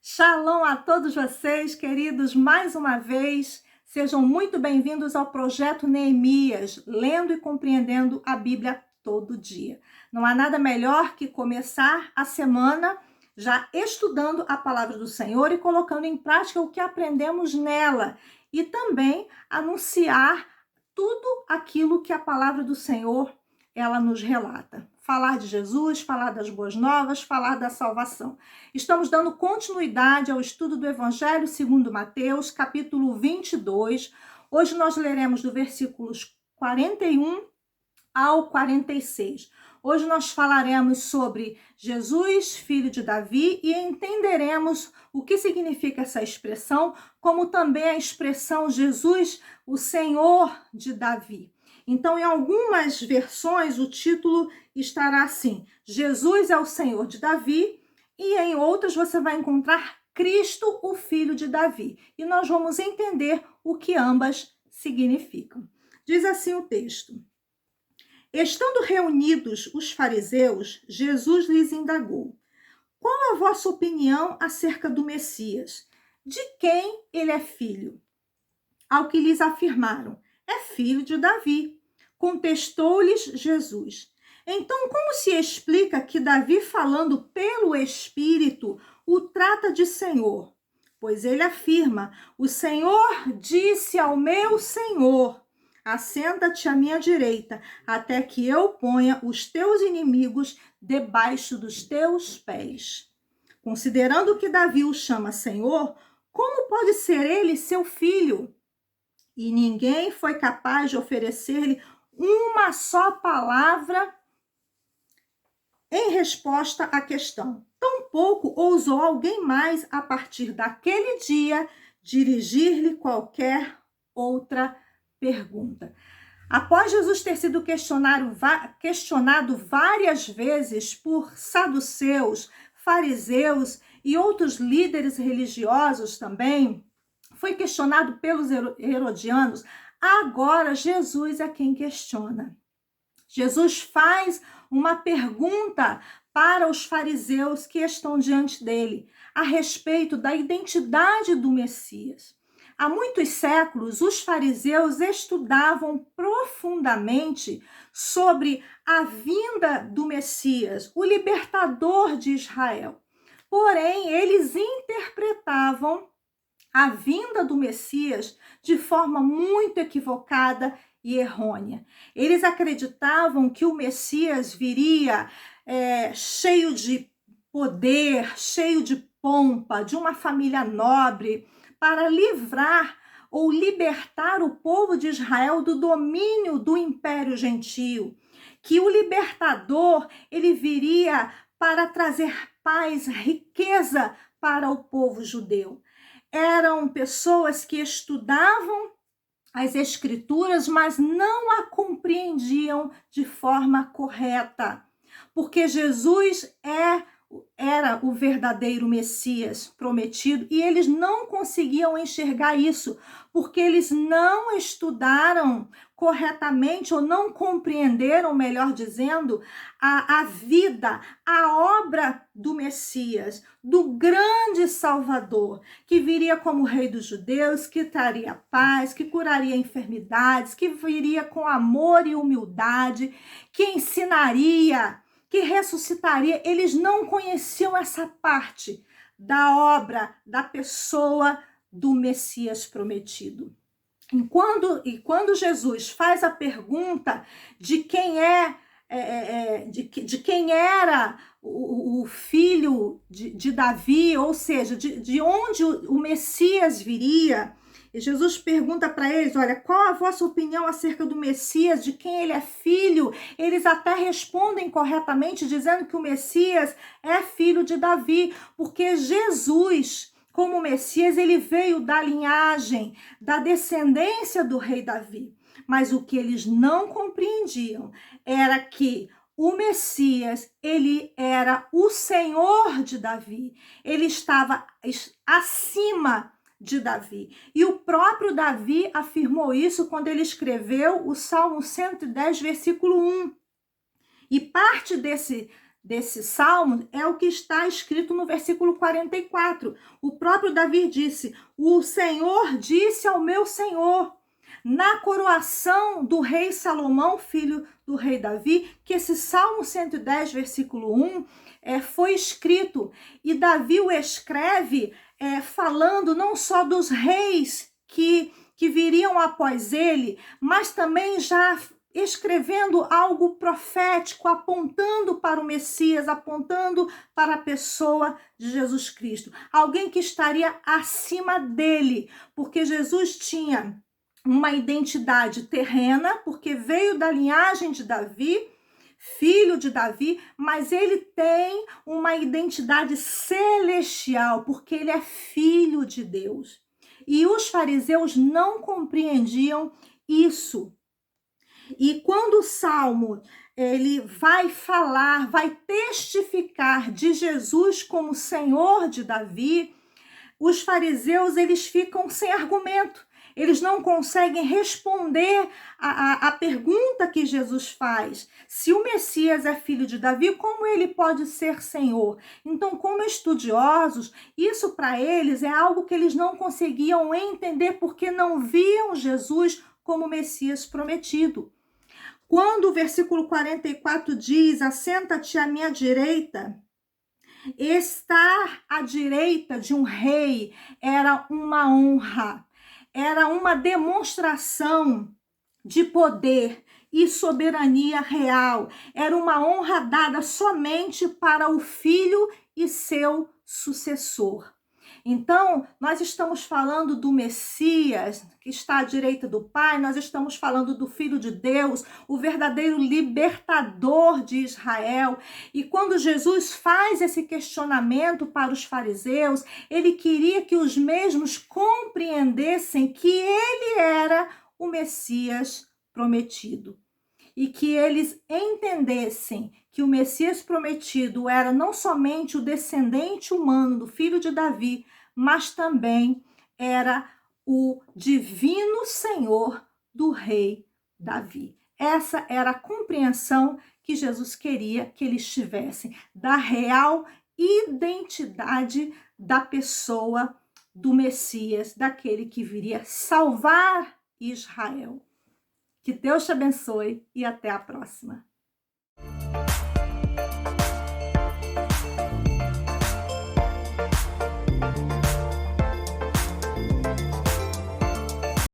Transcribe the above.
Shalom a todos vocês, queridos, mais uma vez. Sejam muito bem-vindos ao Projeto Neemias, lendo e compreendendo a Bíblia todo dia. Não há nada melhor que começar a semana já estudando a palavra do Senhor e colocando em prática o que aprendemos nela. E também anunciar tudo aquilo que a palavra do Senhor ela nos relata. Falar de Jesus, falar das boas novas, falar da salvação. Estamos dando continuidade ao estudo do Evangelho segundo Mateus, capítulo 22. Hoje nós leremos do versículos 41 ao 46. Hoje nós falaremos sobre Jesus, filho de Davi, e entenderemos o que significa essa expressão, como também a expressão Jesus, o Senhor de Davi. Então, em algumas versões, o título estará assim: Jesus é o Senhor de Davi, e em outras você vai encontrar Cristo, o filho de Davi. E nós vamos entender o que ambas significam. Diz assim o texto: Estando reunidos os fariseus, Jesus lhes indagou: Qual a vossa opinião acerca do Messias? De quem ele é filho? Ao que lhes afirmaram: É filho de Davi. Contestou-lhes Jesus: Então, como se explica que Davi, falando pelo Espírito, o trata de Senhor? Pois ele afirma: O Senhor disse ao meu Senhor: Assenta-te à minha direita, até que eu ponha os teus inimigos debaixo dos teus pés. Considerando que Davi o chama Senhor, como pode ser ele seu filho? E ninguém foi capaz de oferecer-lhe uma só palavra em resposta à questão. Tampouco ousou alguém mais, a partir daquele dia, dirigir-lhe qualquer outra pergunta. Após Jesus ter sido questionado várias vezes por saduceus, fariseus e outros líderes religiosos também, foi questionado pelos herodianos, agora Jesus é quem questiona. Jesus faz uma pergunta para os fariseus que estão diante dele, a respeito da identidade do Messias. Há muitos séculos, os fariseus estudavam profundamente sobre a vinda do Messias, o libertador de Israel. Porém, eles interpretavam a vinda do Messias de forma muito equivocada e errônea. Eles acreditavam que o Messias viria cheio de poder, cheio de pompa, de uma família nobre, para livrar ou libertar o povo de Israel do domínio do Império Gentio. Que o libertador, ele viria para trazer paz, riqueza para o povo judeu. Eram pessoas que estudavam as Escrituras, mas não a compreendiam de forma correta, porque Jesus era o verdadeiro Messias prometido e eles não conseguiam enxergar isso, porque eles não estudaram corretamente ou não compreenderam, melhor dizendo, a vida, a obra do Messias, do grande Salvador, que viria como Rei dos Judeus, que traria paz, que curaria enfermidades, que viria com amor e humildade, que ensinaria, que ressuscitaria. Eles não conheciam essa parte da obra, da pessoa do Messias prometido. E quando Jesus faz a pergunta de quem de quem era o filho de Davi, ou seja, de onde o Messias viria, e Jesus pergunta para eles: olha, qual a vossa opinião acerca do Messias, de quem ele é filho? Eles até respondem corretamente, dizendo que o Messias é filho de Davi, porque Jesus, como Messias, ele veio da linhagem, da descendência do rei Davi. Mas o que eles não compreendiam era que o Messias, ele era o Senhor de Davi. Ele estava acima de Davi. E o próprio Davi afirmou isso quando ele escreveu o Salmo 110, versículo 1. E parte desse salmo é o que está escrito no versículo 44. O próprio Davi disse: o Senhor disse ao meu Senhor, na coroação do rei Salomão, filho do rei Davi, que esse Salmo 110, versículo 1, foi escrito. E Davi o escreve falando não só dos reis que viriam após ele, mas também já escrevendo algo profético, apontando para o Messias, apontando para a pessoa de Jesus Cristo. Alguém que estaria acima dele, porque Jesus tinha uma identidade terrena, porque veio da linhagem de Davi, filho de Davi, mas ele tem uma identidade celestial, porque ele é filho de Deus. E os fariseus não compreendiam isso. E quando o Salmo ele vai falar, vai testificar de Jesus como Senhor de Davi, os fariseus eles ficam sem argumento. Eles não conseguem responder a pergunta que Jesus faz. Se o Messias é filho de Davi, como ele pode ser Senhor? Então, como estudiosos, isso para eles é algo que eles não conseguiam entender porque não viam Jesus como Messias prometido. Quando o versículo 44 diz: assenta-te à minha direita, estar à direita de um rei era uma honra, era uma demonstração de poder e soberania real. Era uma honra dada somente para o filho e seu sucessor. Então, nós estamos falando do Messias, que está à direita do Pai, nós estamos falando do Filho de Deus, o verdadeiro libertador de Israel. E quando Jesus faz esse questionamento para os fariseus, ele queria que os mesmos compreendessem que ele era o Messias prometido. E que eles entendessem que o Messias prometido era não somente o descendente humano do filho de Davi, mas também era o divino Senhor do rei Davi. Essa era a compreensão que Jesus queria que eles tivessem da real identidade da pessoa do Messias, daquele que viria salvar Israel. Que Deus te abençoe e até a próxima.